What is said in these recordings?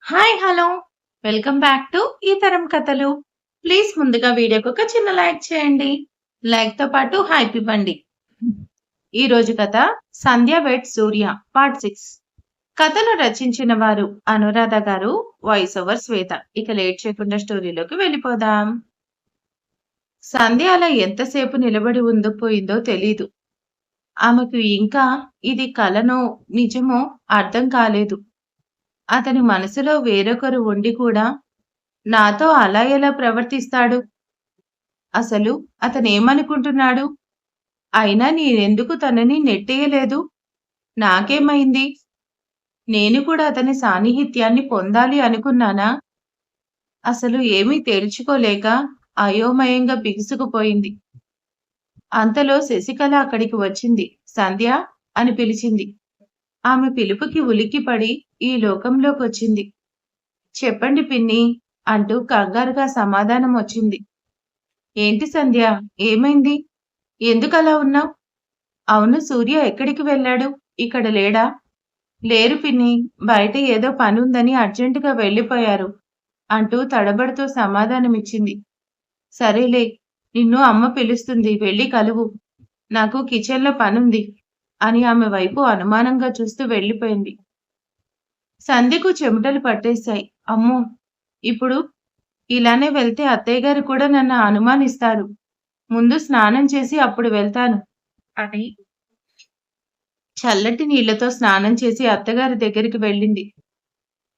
Hi! Hello! Welcome back to ఈ తరం కథలు. ప్లీజ్ ముందుగా వీడియోకి ఒక చిన్న లైక్ చేయండి. లైక్‌తో పాటు హైప్ ఇవ్వండి. ఈరోజు కథ 'సంధ్య వెడ్స్ సూర్య' పార్ట్ 6. కథను రచించిన వారు అనురాధ గారు, వాయిస్ ఓవర్ శ్వేత. ఇక లేట్ చేయకుండా స్టోరీలోకి వెళ్ళిపోదాం. సంధ్య అలా ఎంతసేపు నిలబడి ఉండిపోయిందో తెలీదు. ఆమెకు ఇంకా ఇది కలనో, నిజమో అర్థం కాలేదు. అతని మనసులో వేరొకరు ఉండి కూడా నాతో అలా ఎలా ప్రవర్తిస్తాడు? అసలు అతనేమనుకుంటున్నాడు? అయినా నేనెందుకు తనని నెట్టేయలేదు? నాకేమైంది? నేను కూడా అతని సాన్నిహిత్యాన్ని పొందాలి అనుకున్నానా? అసలు ఏమీ తేల్చుకోలేక అయోమయంగా బిగుసుకుపోయింది. అంతలో శశికళ అక్కడికి వచ్చింది. సంధ్య అని పిలిచింది. ఆమె పిలుపుకి ఉలిక్కిపడి ఈ లోకంలోకొచ్చింది. చెప్పండి పిన్ని అంటూ కంగారుగా సమాధానం వచ్చింది. ఏంటి సంధ్య? ఏమైంది? ఎందుకలా ఉన్నావ్? అవును సూర్య ఎక్కడికి వెళ్ళాడు? ఇక్కడ లేడా? లేరు పిన్ని. బయట ఏదో పనుందని అర్జెంటుగా వెళ్ళిపోయారు అంటూ తడబడుతూ సమాధానమిచ్చింది. సరేలే, నిన్ను అమ్మ పిలుస్తుంది. వెళ్ళి కలువు. నాకు కిచెన్‌లో పనుంది అని ఆమె వైపు అనుమానంగా చూస్తూ వెళ్ళిపోయింది. సంధ్యకు చెమటలు పట్టేశాయి. అమ్మో! ఇప్పుడు ఇలానే వెళ్తే అత్తయ్యగారు కూడా నన్ను అనుమానిస్తారు. ముందు స్నానం చేసి అప్పుడు వెళ్తాను అని చల్లటి నీళ్లతో స్నానం చేసి అత్తగారి దగ్గరికి వెళ్ళింది.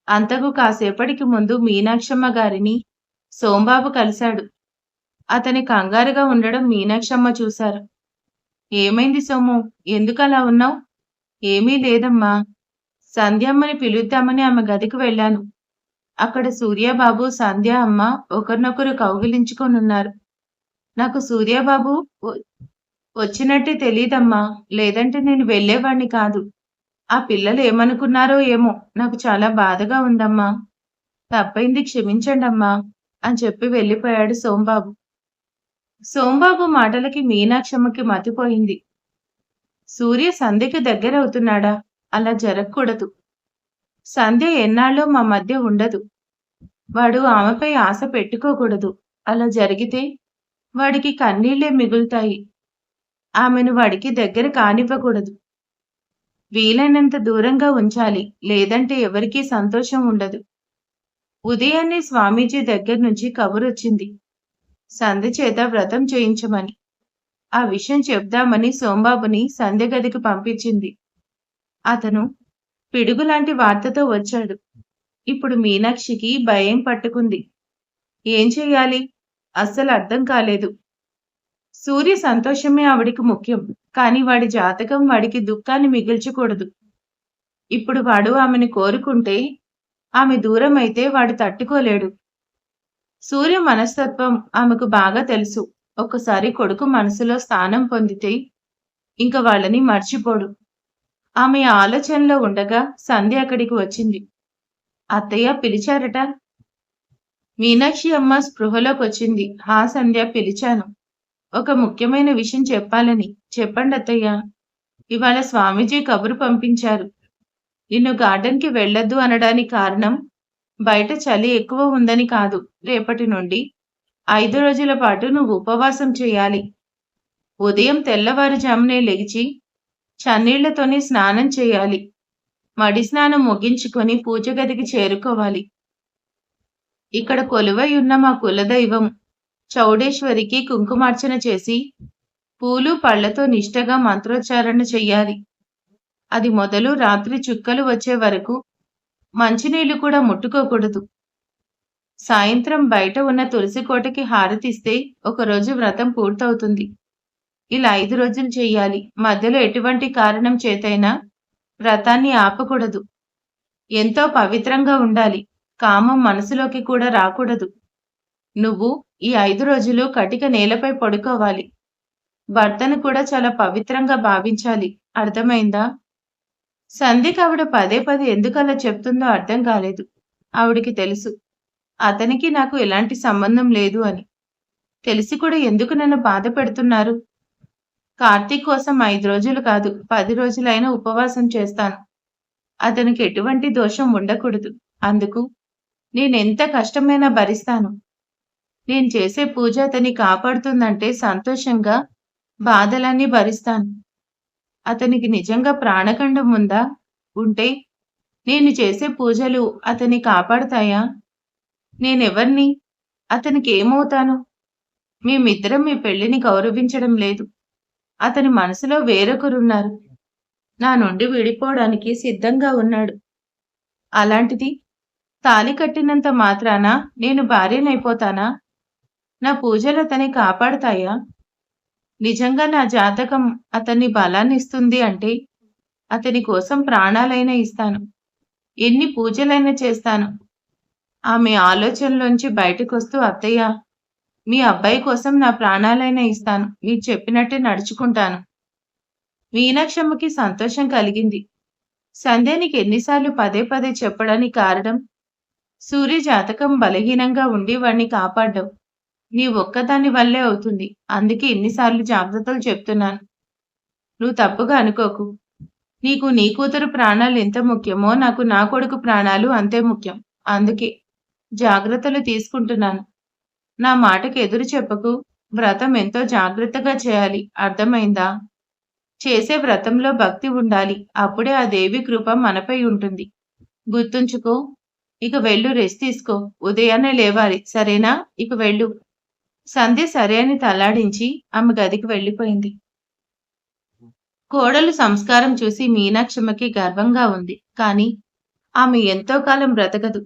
అంతకు కాసేపటికి ముందు మీనాక్షమ్మ గారిని సోంబాబు కలిశాడు. అతని కంగారుగా ఉండడం మీనాక్షమ్మ చూశారు. ఏమైంది సోము? ఎందుకలా ఉన్నావ్? ఏమీ లేదమ్మా. సంధ్యమ్మని పిలుద్దామని ఆమె గదికి వెళ్ళాను. అక్కడ సూర్యబాబు, సంధ్య అమ్మ ఒకరినొకరు కౌగిలించుకొనున్నారు. నాకు సూర్యబాబు వ వచ్చినట్టే తెలీదమ్మా. లేదంటే నేను వెళ్ళేవాణ్ణి కాదు. ఆ పిల్లలు ఏమనుకున్నారో ఏమో! నాకు చాలా బాధగా ఉందమ్మా. తప్పైంది క్షమించండమ్మా అని చెప్పి వెళ్ళిపోయాడు సోంబాబు. సోంబాబు మాటలకి మీనాక్షమ్మకి మతిపోయింది. సూర్య సంధ్యకి దగ్గరవుతున్నాడా? అలా జరగకూడదు. సంధ్య ఎన్నాళ్ళో మా మధ్య ఉండదు. వాడు ఆమెపై ఆశ పెట్టుకోకూడదు. అలా జరిగితే వాడికి కన్నీళ్లే మిగులుతాయి. ఆమెను వాడికి దగ్గర కానివ్వకూడదు. వీలైనంత దూరంగా ఉంచాలి. లేదంటే ఎవరికీ సంతోషం ఉండదు. ఉదయాన్నే స్వామీజీ దగ్గర్నుంచి కబురొచ్చింది. సంధ్య చేత వ్రతం చేయించమని. ఆ విషయం చెప్దామని సోంబాబుని సంధ్య గదికి పంపించింది. అతను పిడుగులాంటి వార్తతో వచ్చాడు. ఇప్పుడు మీనాక్షికి భయం పట్టుకుంది. ఏం చెయ్యాలి? అస్సలు అర్థం కాలేదు. సూర్య సంతోషమే ఆవిడికి ముఖ్యం. కానీ వాడి జాతకం వాడికి దుఃఖాన్ని మిగిల్చకూడదు. ఇప్పుడు వాడు ఆమెను కోరుకుంటే, ఆమె దూరమైతే వాడు తట్టుకోలేడు. సూర్య మనస్తత్వం ఆమెకు బాగా తెలుసు. ఒక్కసారి కొడుకు మనసులో స్థానం పొందితే ఇంక వాళ్ళని మర్చిపోడు. ఆమె ఆలోచనలో ఉండగా సంధ్య అక్కడికి వచ్చింది. అత్తయ్య పిలిచారట. మీనాక్షి అమ్మ స్పృహలోకొచ్చింది. హా సంధ్య పిలిచాను. ఒక ముఖ్యమైన విషయం చెప్పాలని. చెప్పండత్తయ్య. ఇవాళ స్వామీజీ కబురు పంపించారు. నిన్ను గార్డెన్‌కి వెళ్ళొద్దు అనడానికి కారణం బయట చలి ఎక్కువ ఉందని కాదు. రేపటి నుండి 5 రోజుల పాటు నువ్వు ఉపవాసం చేయాలి. ఉదయం తెల్లవారుజామునే లెగిచి చన్నీళ్లతోనే స్నానం చేయాలి. మడి స్నానం ముగించుకొని పూజ గదికి చేరుకోవాలి. ఇక్కడ కొలువై ఉన్న మా కులదైవం చౌడేశ్వరికి కుంకుమార్చన చేసి పూలు పళ్లతో నిష్టగా మంత్రోచ్చారణ చెయ్యాలి. అది మొదలు రాత్రి చుక్కలు వచ్చే వరకు మంచినీళ్లు కూడా ముట్టుకోకూడదు. సాయంత్రం బయట ఉన్న తులసి కోటకి హారతిస్తే ఒకరోజు వ్రతం పూర్తవుతుంది. ఇలా 5 రోజులు చెయ్యాలి. మధ్యలో ఎటువంటి కారణం చేతైనా వ్రతాన్ని ఆపకూడదు. ఎంతో పవిత్రంగా ఉండాలి. కామం మనసులోకి కూడా రాకూడదు. నువ్వు ఈ 5 రోజులు కటిక నేలపై పడుకోవాలి. భర్తను కూడా చాలా పవిత్రంగా భావించాలి. అర్థమైందా? సంధ్యకి ఆవిడ పదే పదే ఎందుకలా చెప్తుందో అర్థం కాలేదు. ఆవిడికి తెలుసు. అతనికి నాకు ఎలాంటి సంబంధం లేదు అని. తెలిసి కూడా ఎందుకు నన్ను బాధ పెడుతున్నారు? కార్తీక్ కోసం 5 రోజులు కాదు, 10 రోజులైనా ఉపవాసం చేస్తాను. అతనికి ఎటువంటి దోషం ఉండకూడదు. అందుకు నేనెంత కష్టమైనా భరిస్తాను. నేను చేసే పూజ అతన్ని కాపాడుతుందంటే సంతోషంగా బాధలన్నీ భరిస్తాను. అతనికి నిజంగా ప్రాణగండం ఉందా? ఉంటే నేను చేసే పూజలు అతన్ని కాపాడతాయా? నేనెవర్ని? అతనికేమవుతాను? మేమిద్దరం మీ పెళ్లిని గౌరవించడం లేదు. అతని మనసులో వేరొకరున్నారు. నా నుండి విడిపోవడానికి సిద్ధంగా ఉన్నాడు. అలాంటిది తాళి కట్టినంత మాత్రాన నేను భార్యనైపోతానా? నా పూజలు అతన్ని కాపాడతాయా? నిజంగా నా జాతకం అతన్ని బలాన్నిస్తుంది అంటే అతని కోసం ప్రాణాలైనా ఇస్తాను. ఎన్ని పూజలైనా చేస్తాను. ఆమె ఆలోచనలోంచి బయటకొస్తూ అత్తయ్య, మీ అబ్బాయి కోసం నా ప్రాణాలైనా ఇస్తాను. మీరు చెప్పినట్టే నడుచుకుంటాను. మీనాక్షమ్మకి సంతోషం కలిగింది. సంధ్య నీకెన్నిసార్లు పదే పదే చెప్పడానికి కారణం? సూర్య జాతకం బలహీనంగా ఉండి వాణ్ణి కాపాడ్డం. నీ ఒక్కదాని వల్లే అవుతుంది. అందుకే ఇన్నిసార్లు జాగ్రత్తలు చెప్తున్నాను. నువ్వు తప్పుగా అనుకోకు. నీకు నీ కూతురు ప్రాణాలు ఎంత ముఖ్యమో నాకు నా కొడుకు ప్రాణాలు అంతే ముఖ్యం. అందుకే జాగ్రత్తలు తీసుకుంటున్నాను. నా మాటకి ఎదురు చెప్పకు. వ్రతం ఎంతో జాగ్రత్తగా చేయాలి. అర్థమైందా? చేసే వ్రతంలో భక్తి ఉండాలి. అప్పుడే ఆ దేవి కృప మనపై ఉంటుంది. గుర్తుంచుకో. ఇక వెళ్ళు రెస్ట్ తీసుకో. ఉదయాన్నే లేవాలి. సరేనా? ఇక వెళ్ళు. సంధ్య సరే అని తలాడించి ఆమె గదికి వెళ్ళిపోయింది. కోడలు సంస్కారం చూసి మీనాక్షమ్మకి గర్వంగా ఉంది. కానీ ఆమె ఎంతో కాలం బ్రతకదు.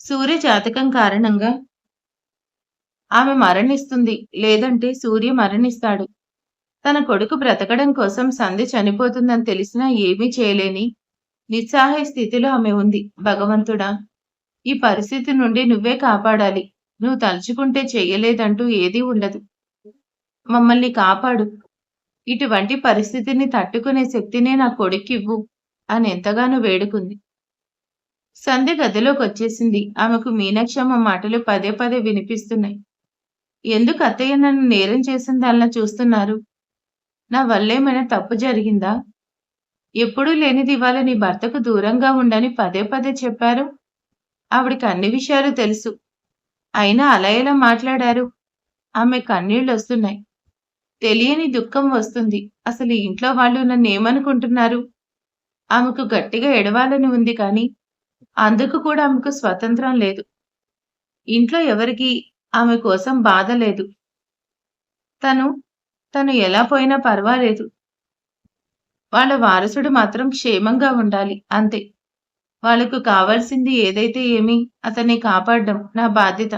సూర్య జాతకం కారణంగా ఆమె మరణిస్తుంది. లేదంటే సూర్య మరణిస్తాడు. తన కొడుకు బ్రతకడం కోసం సంధ్య చనిపోతుందని తెలిసినా ఏమీ చేయలేని నిస్సహాయ స్థితిలో ఆమె ఉంది. భగవంతుడా! ఈ పరిస్థితి నుండి నువ్వే కాపాడాలి. నువ్వు తలుచుకుంటే చెయ్యలేదంటూ ఏదీ ఉండదు. మమ్మల్ని కాపాడు. ఇటువంటి పరిస్థితిని తట్టుకునే శక్తినే నా కొడుక్కివ్వు అని ఎంతగానో వేడుకుంది. సంధ్య గదిలోకొచ్చేసింది. ఆమెకు మీనాక్షమ్మ మాటలు పదే పదే వినిపిస్తున్నాయి. ఎందుకు అత్తయ్య నన్ను నేరం చేసిందల్లా చూస్తున్నారు? నా వల్లేమైనా తప్పు జరిగిందా? ఎప్పుడూ లేనిది ఇవాళ నీ భర్తకు దూరంగా ఉండని పదే పదే చెప్పారు. ఆవిడికి అన్ని విషయాలు తెలుసు. అయినా అలా ఎలా మాట్లాడారు? ఆమె కన్నీళ్లొస్తున్నాయి. తెలియని దుఃఖం వస్తుంది. అసలు ఈ ఇంట్లో వాళ్ళు నన్నేమనుకుంటున్నారు? ఆమెకు గట్టిగా ఎడవాలని ఉంది కానీ, అందుకు కూడా ఆమెకు స్వతంత్రం లేదు. ఇంట్లో ఎవరికీ ఆమె కోసం బాధ లేదు. తను తను ఎలా పోయినా పర్వాలేదు. వాళ్ళ వారసుడు మాత్రం క్షేమంగా ఉండాలి. అంతే. వాళ్ళకు కావాల్సింది ఏదైతే ఏమి అతన్ని కాపాడ్డం నా బాధ్యత.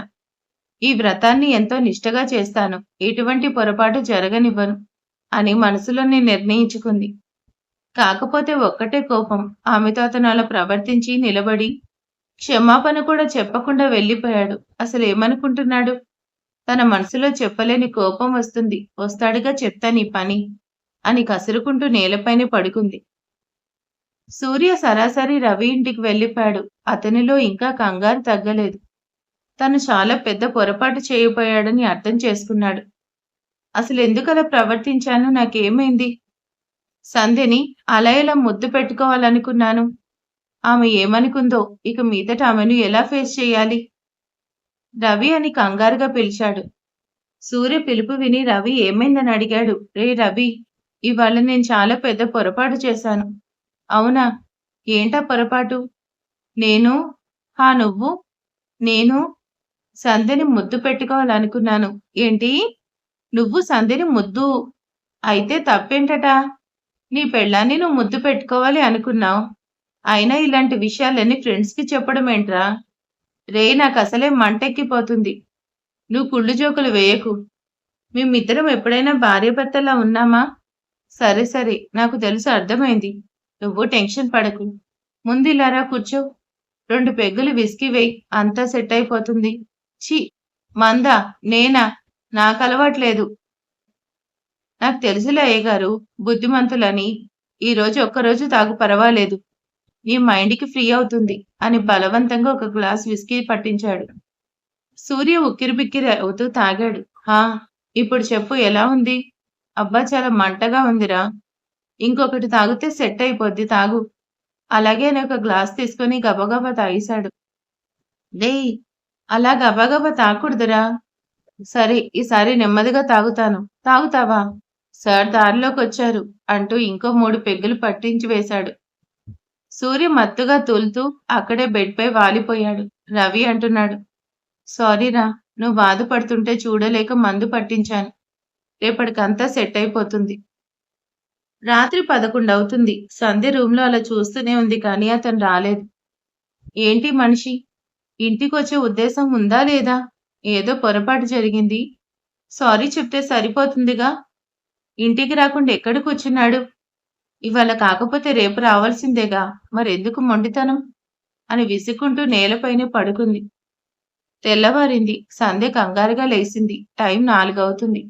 ఈ వ్రతాన్ని ఎంతో నిష్టగా చేస్తాను. ఎటువంటి పొరపాటు జరగనివ్వను అని మనసులోనే నిర్ణయించుకుంది. కాకపోతే ఒక్కటే కోపం. ఆమెతో అతను అలా ప్రవర్తించి నిలబడి క్షమాపణ కూడా చెప్పకుండా వెళ్ళిపోయాడు. అసలేమనుకుంటున్నాడు? తన మనసులో చెప్పలేని కోపం వస్తుంది. వస్తాడుగా చెప్తా నీ పని అని కసురుకుంటూ నేలపైనే పడుకుంది. సూర్య సరాసరి రవి ఇంటికి వెళ్ళిపోయాడు. అతనిలో ఇంకా కంగారు తగ్గలేదు. తను చాలా పెద్ద పొరపాటు చేయబోయాడని అర్థం చేసుకున్నాడు. అసలెందుకలా ప్రవర్తించాను? నాకేమైంది? సంధ్యని అలా ఎలా ముద్దు పెట్టుకోవాలనుకున్నాను. ఆమె ఏమనుకుందో? ఇక మీదట ఆమెను ఎలా ఫేస్ చేయాలి? రవి అని కంగారుగా పిలిచాడు. సూర్య పిలుపు విని రవి ఏమైందని అడిగాడు. రే రవి, ఇవాళ నేను చాలా పెద్ద పొరపాటు చేశాను. అవునా? ఏంటా పొరపాటు? నేను నువ్వు? నేను సంధ్యని ముద్దు పెట్టుకోవాలనుకున్నాను. ఏంటి? నువ్వు సంధ్యని ముద్దు? అయితే తప్పేంటట? నీ పెళ్ళాన్ని నువ్వు ముద్దు పెట్టుకోవాలి అనుకున్నావు. అయినా ఇలాంటి విషయాలన్నీ ఫ్రెండ్స్‌కి చెప్పడం ఏంట్రా? రేయ్ నాకసలే మంటెక్కిపోతుంది. నువ్వు కుళ్ళు జోకులు వేయకు. మేమిద్దరం ఎప్పుడైనా భార్యాభర్తల్లా ఉన్నామా? సరే సరే నాకు తెలుసు అర్థమైంది. నువ్వు టెన్షన్ పడకు. ముందు ఇలా రా కూర్చో. 2 పెగ్గులు విస్కీ వెయ్. అంతా సెట్ అయిపోతుంది. ఛీ! మందా? నేనా? నాకలవాట్లేదు. నాకు తెలుసులే అయ్యగారు బుద్ధిమంతులని. ఈరోజు ఒక్కరోజు తాగు పరవాలేదు. నీ మైండ్‌కి ఫ్రీ అవుతుంది అని బలవంతంగా ఒక గ్లాస్ విస్కీ పట్టించాడు. సూర్య ఉక్కిరిబిక్కిరి అవుతూ తాగాడు. హా! ఇప్పుడు చెప్పు ఎలా ఉంది? అబ్బా! చాలా మంటగా ఉందిరా. ఇంకొకటి తాగితే సెట్ అయిపోద్ది తాగు. అలాగే అని ఒక గ్లాస్ తీసుకొని గబగబా తాగేశాడు. డేయ్! అలా గబగబా తాగకూడదురా. సరే, ఈసారి నెమ్మదిగా తాగుతాను. తాగుతావా? సార్ దారిలోకొచ్చారు అంటూ ఇంకో 3 పెగ్గులు పట్టించి వేశాడు. సూర్య మత్తుగా తూలుతూ అక్కడే బెడ్‌పై వాలిపోయాడు. రవి అంటున్నాడు. సారీరా! నువ్వు బాధపడుతుంటే చూడలేక మందు పట్టించాను. రేపటికంతా సెట్ అయిపోతుంది. రాత్రి 11 అవుతుంది. సంధ్య రూమ్‌లో అలా చూస్తూనే ఉంది కానీ అతను రాలేదు. ఏంటి మనిషి? ఇంటికొచ్చే ఉద్దేశం ఉందా లేదా? ఏదో పొరపాటు జరిగింది. సారీ చెప్తే సరిపోతుందిగా. ఇంటికి రాకుండా ఎక్కడ కూర్చున్నాడు? ఇవాళ కాకపోతే రేపు రావాల్సిందేగా. మరెందుకు మొండితనం? అని విసుక్కుంటూ నేలపైనే పడుకుంది. తెల్లవారింది. సంధ్య కంగారుగా లేచింది. టైం 4 అవుతుంది.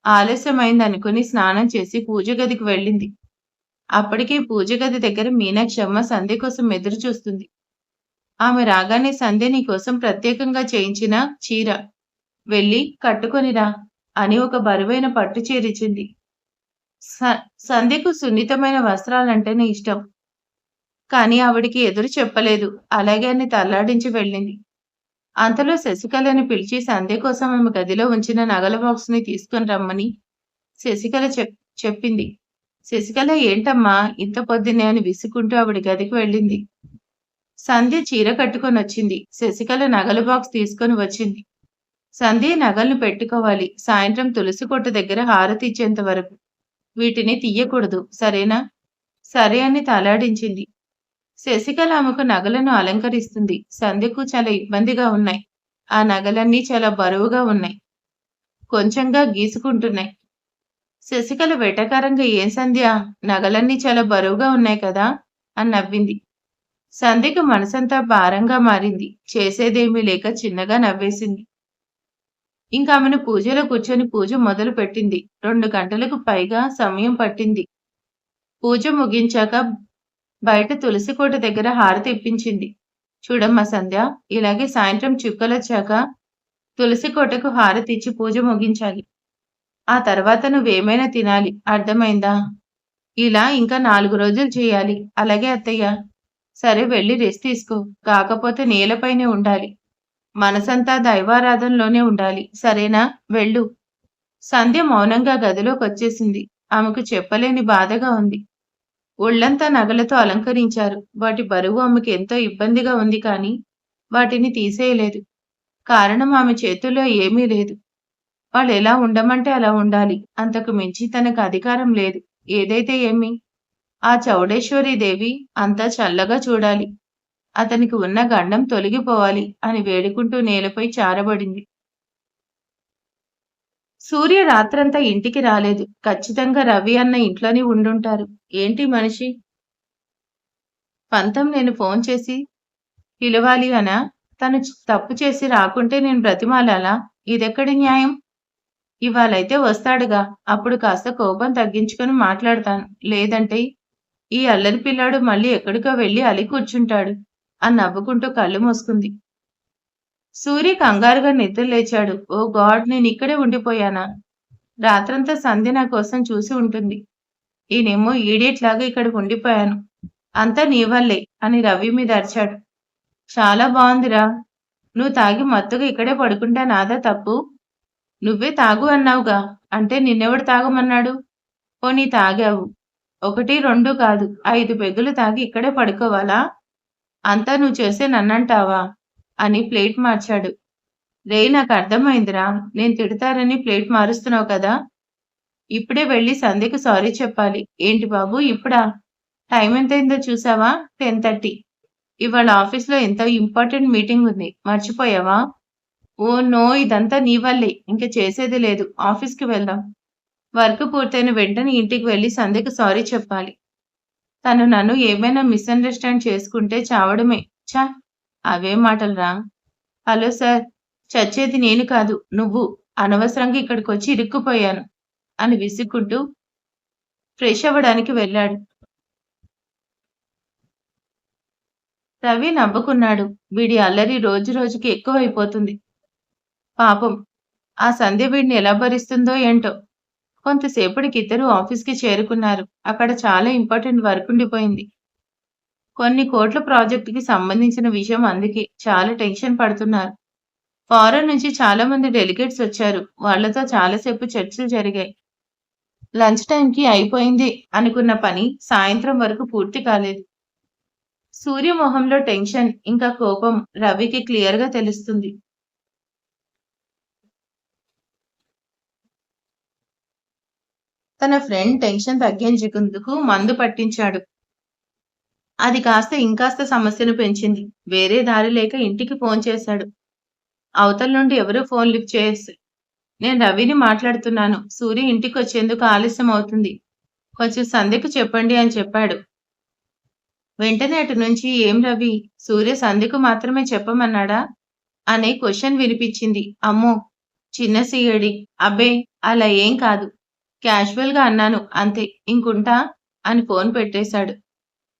ఆలస్యమైందనుకుని స్నానం చేసి పూజ గదికి వెళ్ళింది. అప్పటికే పూజ గది దగ్గర మీనాక్షమ్మ సంధ్య కోసం ఎదురు చూస్తుంది. ఆమె రాగానే సంధ్య నీకోసం ప్రత్యేకంగా చేయించిన చీర వెళ్ళి కట్టుకొనిరా అని ఒక బరువైన పట్టు చీరిచ్చింది. సంధ్యకు సున్నితమైన వస్త్రాలంటేనే ఇష్టం. కానీ ఆవిడికి ఎదురు చెప్పలేదు. అలాగే అని తల్లాడించి వెళ్ళింది. అంతలో శశికళని పిలిచి సంధ్య కోసం ఆమె గదిలో ఉంచిన నగల బాక్స్‌ని తీసుకొని రమ్మని శశికళ చెప్పింది. శశికళ ఏంటమ్మా ఇంత పొద్దున్నే అని విసుక్కుంటూ ఆవిడ గదికి వెళ్ళింది. సంధ్య చీర కట్టుకొనొచ్చింది. శశికళ నగల బాక్స్ తీసుకొని వచ్చింది. సంధ్య నగల్ని పెట్టుకోవాలి. సాయంత్రం తులసి కొట్టు దగ్గర హారతి ఇచ్చేంత వరకు. వీటిని తీయకూడదు. సరేనా? సరే అని తలాడించింది. శశికళ ఆమెకు నగలను అలంకరిస్తుంది. సంధ్యకు చాలా ఇబ్బందిగా ఉన్నాయి. ఆ నగలన్నీ చాలా బరువుగా ఉన్నాయి. కొంచెంగా గీసుకుంటున్నాయి. శశికళ వెటకారంగా ఏం సంధ్య? నగలన్నీ చాలా బరువుగా ఉన్నాయి కదా అని నవ్వింది. సంధ్యకు మనసంతా భారంగా మారింది. చేసేదేమీ లేక చిన్నగా నవ్వేసింది. ఇంకామెను పూజలో కూర్చొని పూజ మొదలు పెట్టింది. 2 గంటలకు పైగా సమయం పట్టింది. పూజ ముగించాక బయట తులసి కోట దగ్గర హారతి ఇప్పించింది. చూడమ్మా సంధ్య, ఇలాగే సాయంత్రం చుక్కలొచ్చాక తులసి కోటకు హారతి ఇచ్చి పూజ ముగించాలి. ఆ తర్వాత నువ్వేమైనా తినాలి. అర్థమైందా? ఇలా ఇంకా 4 రోజులు చేయాలి. అలాగే అత్తయ్య. సరే వెళ్ళి రెస్ట్ తీసుకో. కాకపోతే నేలపైనే ఉండాలి. మనసంతా దైవారాధనలోనే ఉండాలి. సరేనా? వెళ్ళు. సంధ్య మౌనంగా గదిలోకొచ్చేసింది. ఆమెకు చెప్పలేని బాధగా ఉంది. ఒళ్లంతా నగలతో అలంకరించారు. వాటి బరువు ఆమెకు ఎంతో ఇబ్బందిగా ఉంది కానీ వాటిని తీసేయలేదు. కారణం ఆమె చేతుల్లో ఏమీ లేదు. వాళ్ళెలా ఉండమంటే అలా ఉండాలి. అంతకు మించి తనకు అధికారం లేదు. ఏదైతే ఏమి? ఆ చౌడేశ్వరీదేవి అంతా చల్లగా చూడాలి. అతనికి ఉన్న గండం తొలగిపోవాలి అని వేడుకుంటూ నేలపై చారబడింది. సూర్య రాత్రంతా ఇంటికి రాలేదు. ఖచ్చితంగా రవి అన్న ఇంట్లోనే ఉండుంటారు. ఏంటి మనిషి? పంతం నేను ఫోన్ చేసి పిలవాలి అనా? తను తప్పు చేసి రాకుంటే నేను బ్రతిమాలాలా? ఇదెక్కడి న్యాయం? ఇవాళైతే వస్తాడుగా. అప్పుడు కాస్త కోపం తగ్గించుకొని మాట్లాడతాను. లేదంటే ఈ అల్లరి పిల్లాడు మళ్ళీ ఎక్కడికో వెళ్ళి అలి కూర్చుంటాడు అని నవ్వుకుంటూ కళ్ళు మూసుకుంది. సూర్య కంగారుగా నిద్ర లేచాడు. ఓ గాడ్! నేనిక్కడే ఉండిపోయానా? రాత్రంతా సంధ్య నా కోసం చూసి ఉంటుంది. ఈయనేమో ఈడియట్ లాగా ఇక్కడ ఉండిపోయాను. అంతా నీ వల్లే అని రవి మీద అరిచాడు. చాలా బావుందిరా! నువ్వు తాగి మత్తుగా ఇక్కడే పడుకుంటా నాదా తప్పు? నువ్వే తాగు అన్నావుగా. అంటే నిన్నెవడు తాగమన్నాడు? పోనీ తాగావు. 1, 2 కాదు 5 పెగ్గులు తాగి ఇక్కడే పడుకోవాలా? అంతా నువ్వు చేసే నన్నంటావా? అని ప్లేట్ మార్చాడు. రేయ్ నాకర్థమైందిరా. నేను తిడతారని ప్లేట్ మారుస్తున్నావు కదా! ఇప్పుడే వెళ్ళి సంధ్యకి సారీ చెప్పాలి. ఏంటి బాబు ఇప్పుడా? టైం ఎంతయిందో చూసావా? 10:30. ఇవాళ ఆఫీస్‌లో ఎంతో ఇంపార్టెంట్ మీటింగ్ ఉంది. మర్చిపోయావా? ఓహ్ నో! ఇదంతా నీ వల్లే. ఇంక చేసేది లేదు. ఆఫీస్‌కి వెళ్దాం. వర్క్ పూర్తయిన వెంటనే ఇంటికి వెళ్లి సంధ్యకి సారీ చెప్పాలి. తను నన్ను ఏమైనా మిస్‌అండర్‌స్టాండ్ చేసుకుంటే చావడమే. ఛ! అవేం మాటలురా. Hello sir. చచ్చేది నేను కాదు. నువ్వు. అనవసరంగా ఇక్కడికొచ్చి ఇరుక్కుపోయాను అని విసుక్కుంటూ ఫ్రెష్ అవ్వడానికి వెళ్ళాడు. రవి నవ్వుకున్నాడు. వీడి అల్లరి రోజు రోజుకి ఎక్కువైపోతుంది. పాపం ఆ సంధ్య వీడిని ఎలా భరిస్తుందో ఏంటో. కొంతసేపటికి ఇద్దరూ ఆఫీస్‌కి చేరుకున్నారు. అక్కడ చాలా ఇంపార్టెంట్ వర్క్ ఉండిపోయింది. కొన్ని కోట్ల ప్రాజెక్ట్‌కి సంబంధించిన విషయం అందుకే చాలా టెన్షన్ పడుతున్నారు. ఫారెన్ నుంచి చాలా మంది డెలిగేట్స్ వచ్చారు. వాళ్ళతో చాలా సేపు చర్చలు జరిగాయి. లంచ్ టైంకి అయిపోయింది అనుకున్న పని సాయంత్రం వరకు పూర్తి కాలేదు. సూర్య మొహంలో టెన్షన్ ఇంకా కోపం రవికి క్లియర్‌గా తెలుస్తుంది. తన ఫ్రెండ్ టెన్షన్ తగ్గించుకుందుకు మందు పట్టించాడు. అది కాస్త ఇంకాస్త సమస్యను పెంచింది. వేరే దారి లేక ఇంటికి ఫోన్ చేశాడు. అవతల నుండి ఎవరో ఫోన్ లిఫ్ట్ చేసి, నేను రవిని మాట్లాడుతున్నాను. సూర్య ఇంటికొచ్చేందుకు ఆలస్యం అవుతుంది. కొంచెం సంధ్యకు చెప్పండి అని చెప్పాడు. వెంటనే అటు నుంచి ఏం రవి, సూర్య సంధ్యకు మాత్రమే చెప్పమన్నాడా? అనే క్వశ్చన్ వినిపించింది. అమ్మో! చిన్న సీయడి. అబ్బే! అలా ఏం కాదు. క్యాజువల్‌గా అన్నాను అంతే. ఇంకుంటా అని ఫోన్ పెట్టేశాడు.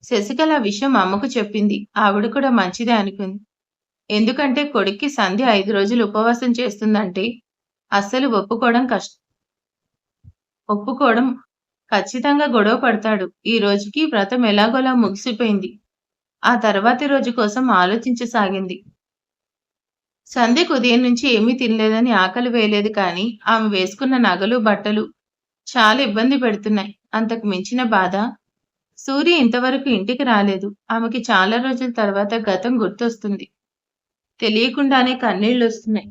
శశికళ ఆ విషయం అమ్మకు చెప్పింది. ఆవిడ కూడా మంచిదే అనుకుంది. ఎందుకంటే కొడుక్కి సంధ్య 5 రోజులు ఉపవాసం చేస్తుందంటే అస్సలు ఒప్పుకోవడం ఖచ్చితంగా గొడవ పడతాడు. ఈ రోజుకి వ్రతం ఎలాగోలా ముగిసిపోయింది. ఆ తర్వాతి రోజు కోసం ఆలోచించసాగింది. సంధ్యకు ఉదయం నుంచి ఏమీ తినలేదని ఆకలి వేయలేదు కానీ ఆమె వేసుకున్న నగలు, బట్టలు చాలా ఇబ్బంది పెడుతున్నాయి. అంతకు మించిన బాధ సూర్య ఇంతవరకు ఇంటికి రాలేదు. ఆమెకి చాలా రోజుల తర్వాత గతం గుర్తొస్తుంది. తెలియకుండానే కన్నీళ్లొస్తున్నాయి.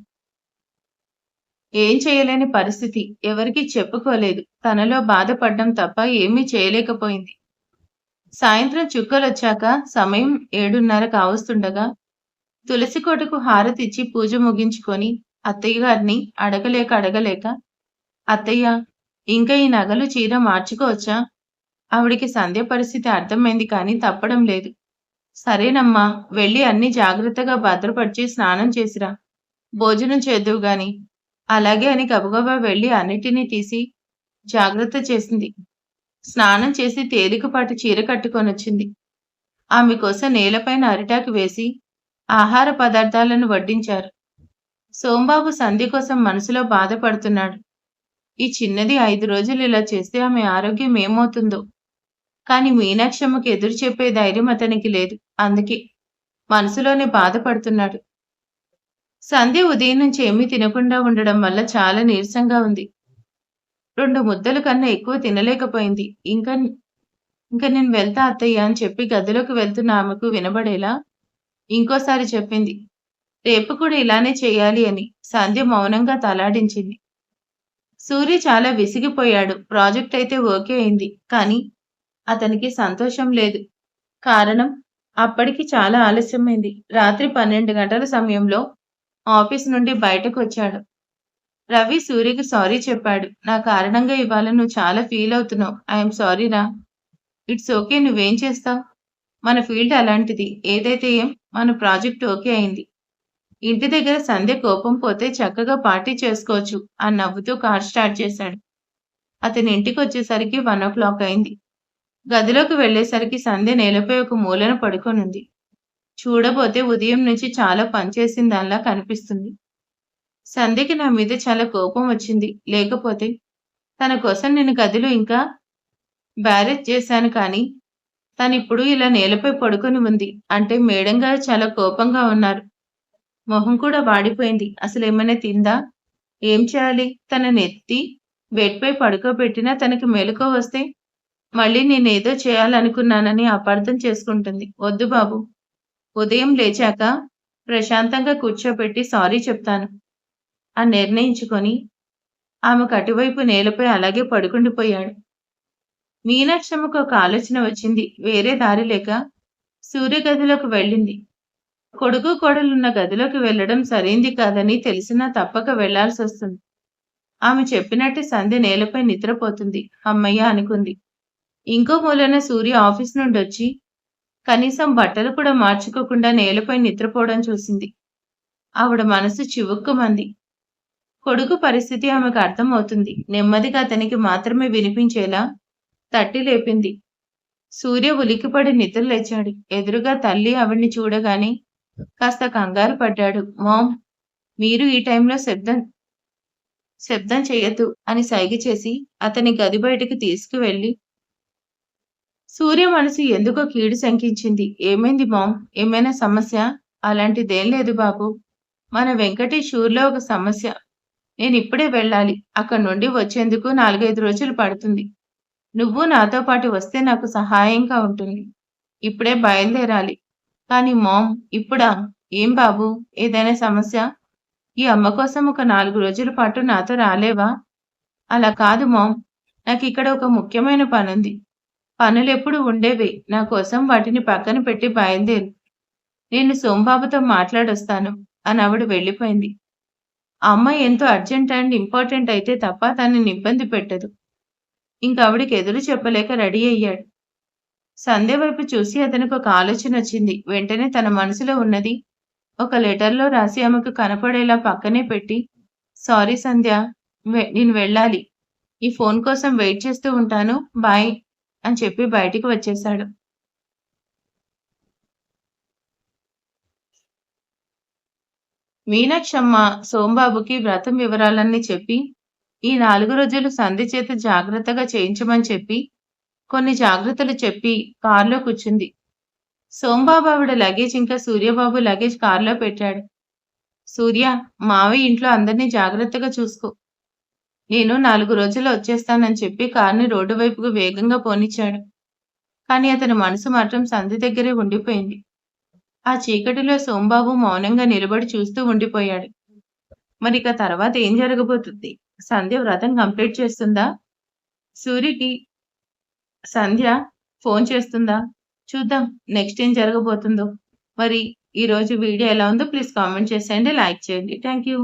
ఏం చేయలేని పరిస్థితి. ఎవరికీ చెప్పుకోలేదు. తనలో బాధపడ్డం తప్ప ఏమీ చేయలేకపోయింది. సాయంత్రం చుక్కలొచ్చాక సమయం 7:30 కావస్తుండగా తులసి కోటకు హారతిచ్చి పూజ ముగించుకొని అత్తయ్యగారిని అడగలేక అత్తయ్య, ఇంకా ఈ నగలు, చీర మార్చుకోవచ్చా? ఆవిడికి సంధ్య పరిస్థితి అర్థమైంది కానీ తప్పడం లేదు. సరేనమ్మా, వెళ్ళి అన్నీ జాగ్రత్తగా భద్రపరిచి స్నానం చేసిరా. భోజనం చేద్దువు గాని. అలాగే అని గబగబా వెళ్ళి అన్నిటినీ తీసి జాగ్రత్త చేసింది. స్నానం చేసి తేలికపాటి చీర కట్టుకొనొచ్చింది. ఆమె కోసం నేలపైన అరిటాకు వేసి ఆహార పదార్థాలను వడ్డించారు. సోంబాబు సంధ్య కోసం మనసులో బాధపడుతున్నాడు. ఈ చిన్నది 5 రోజులు ఇలా చేస్తే ఆమె ఆరోగ్యం ఏమవుతుందో? కానీ మీనాక్షమ్మకి ఎదురు చెప్పే ధైర్యం అతనికి లేదు. అందుకే మనసులోనే బాధపడుతున్నాడు. సంధ్య ఉదయం నుంచి ఏమీ తినకుండా ఉండడం వల్ల చాలా నీరసంగా ఉంది. 2 ముద్దల కన్నా ఎక్కువ తినలేకపోయింది. ఇంక నేను వెళ్తా అత్తయ్య అని చెప్పి గదిలోకి వెళ్తున్న ఆమెకు వినబడేలా ఇంకోసారి చెప్పింది. రేపు కూడా ఇలానే చెయ్యాలి అని. సంధ్య మౌనంగా తలాడించింది. సూర్య చాలా విసిగిపోయాడు. ప్రాజెక్ట్ అయితే ఓకే అయింది. కానీ అతనికి సంతోషం లేదు. కారణం అప్పటికి చాలా ఆలస్యమైంది. రాత్రి 12 గంటల సమయంలో ఆఫీస్ నుండి బయటకొచ్చాడు. రవి సూర్యకి సారీ చెప్పాడు. నా కారణంగా ఇవాళ నువ్వు చాలా ఫీల్ అవుతున్నావు. ఐఎమ్ సారీ రా. ఇట్స్ ఓకే, నువ్వేం చేస్తావు? మన ఫీల్డ్ అలాంటిది. ఏదైతే ఏం, మన ప్రాజెక్ట్ ఓకే అయింది. ఇంటి దగ్గర సంధ్య కోపం పోతే చక్కగా పార్టీ చేసుకోవచ్చు అని నవ్వుతూ కార్ స్టార్ట్ చేశాడు. అతని ఇంటికొచ్చేసరికి 1:00 అయింది. గదిలోకి వెళ్ళేసరికి సంధ్య నేలపై ఒక మూలన పడుకొనుంది. చూడబోతే ఉదయం నుంచి చాలా పనిచేసిన దానిలా కనిపిస్తుంది. సంధ్యకి నా మీద చాలా కోపం వచ్చింది. లేకపోతే తన కోసం నేను గదిలో ఇంకా బ్యారేజ్ చేశాను కానీ తనిప్పుడు ఇలా నేలపై పడుకొని ఉంది. అంటే మేడం గారు చాలా కోపంగా ఉన్నారు. మొహం కూడా వాడిపోయింది. అసలేమైనా తిందా? ఏం చేయాలి? తననెత్తి బెడ్‌పై పడుకోబెట్టినా తనకి మెలకువ వస్తే మళ్ళీ నేనేదో చేయాలనుకున్నానని అపార్థం చేసుకుంటుంది. వద్దు బాబు. ఉదయం లేచాక ప్రశాంతంగా కూర్చోబెట్టి సారీ చెప్తాను అని నిర్ణయించుకొని ఆమెకు అటువైపు నేలపై అలాగే పడుకుండిపోయాడు. మీనాక్షమ్మకు ఒక ఆలోచన వచ్చింది. వేరే దారి లేక సూర్య గదిలోకి వెళ్ళింది. కొడుకు కోడలున్న గదిలోకి వెళ్ళడం సరైంది కాదని తెలిసినా తప్పక వెళ్లాల్సొస్తుంది. ఆమె చెప్పినట్టే సంధ్య నేలపై నిద్రపోతుంది. హమ్మయ్య అనుకుంది. ఇంకో మూలన సూర్య ఆఫీస్ నుండొచ్చి కనీసం బట్టలు కూడా మార్చుకోకుండా నేలపై నిద్రపోవడం చూసింది. ఆవిడ మనసు చివుక్కుమంది. కొడుకు పరిస్థితి ఆమెకు అర్థమవుతుంది. నెమ్మదిగా అతనికి మాత్రమే వినిపించేలా తట్టి లేపింది. సూర్య ఉలిక్కిపడి నిద్రలేచాడు. ఎదురుగా తల్లి ఆవిడ్ని చూడగానే కాస్త కంగారు పడ్డాడు. మామ్, మీరు ఈ టైంలో శబ్దం చెయ్యొద్దు అని సైగ చేసి అతని గది బయటికి తీసుకువెళ్ళి సూర్య మనసు ఎందుకో కీడు శంకించింది. ఏమైంది మామ్? ఏమైనా సమస్య? అలాంటిదేం లేదు బాబు. మన వెంకటేష్ ఊర్లో ఒక సమస్య. నేనిప్పుడే వెళ్ళాలి. అక్కడి నుండి వచ్చేందుకు 4, 5 రోజులు పడుతుంది. నువ్వు నాతో పాటు వస్తే నాకు సహాయంగా ఉంటుంది. ఇప్పుడే బయలుదేరాలి. కానీ మామ్ ఇప్పుడా? ఏం బాబు? ఏదైనా సమస్య? ఈ అమ్మ కోసం ఒక 4 రోజుల పాటు నాతో రాలేవా? అలా కాదు మామ్. నాకిక్కడ ఒక ముఖ్యమైన పనుంది. పనులెప్పుడు ఉండేవే. నా కోసం వాటిని పక్కన పెట్టి బయలుదేరు. నేను సోంబాబుతో మాట్లాడొస్తాను అని ఆవిడ వెళ్ళిపోయింది. ఆ అమ్మాయి ఎంతో అర్జెంట్ అండ్ ఇంపార్టెంట్ అయితే తప్ప తనని ఇబ్బంది పెట్టదు. ఇంకావిడకి ఎదురు చెప్పలేక రెడీ అయ్యాడు. సంధ్య వైపు చూసి అతనికొక ఆలోచనొచ్చింది. వెంటనే తన మనసులో ఉన్నది ఒక లెటర్‌లో రాసి ఆమెకు కనపడేలా పక్కనే పెట్టి, సారీ సంధ్య, నేను వెళ్ళాలి. ఈ ఫోన్ కోసం వెయిట్ చేస్తూ ఉంటాను. బాయ్ అని చెప్పి బయటికి వచ్చేశాడు. మీనాక్షమ్మ సోంబాబుకి వ్రతం వివరాలన్నీ చెప్పి, ఈ 4 రోజులు సంధ్య చేత జాగ్రత్తగా చేయించమని చెప్పి, కొన్ని జాగ్రత్తలు చెప్పి కారులో కూర్చుంది. సోంబాబు ఆవిడ లగేజ్ ఇంకా సూర్యబాబు లగేజ్ కారులో పెట్టాడు. సూర్య, మావయ్య ఇంట్లో అందరినీ జాగ్రత్తగా చూసుకో. నేను 4 రోజుల్లో వచ్చేస్తానని చెప్పి కార్‌ని రోడ్డు వైపుకు వేగంగా పోనిచ్చాడు. కానీ అతని మనసు మాత్రం సంధ్య దగ్గరే ఉండిపోయింది. ఆ చీకటిలో సోంబాబు మౌనంగా నిలబడి చూస్తూ ఉండిపోయాడు. మరిక తర్వాత ఏం జరగబోతుంది? సంధ్య వ్రతం కంప్లీట్ చేస్తుందా? సూరికి సంధ్య ఫోన్ చేస్తుందా? చూద్దాం నెక్స్ట్ ఏం జరగబోతుందో. మరి ఈరోజు వీడియో ఎలా ఉందో ప్లీజ్ కామెంట్ చేసేయండి. లైక్ చేయండి. Thank you.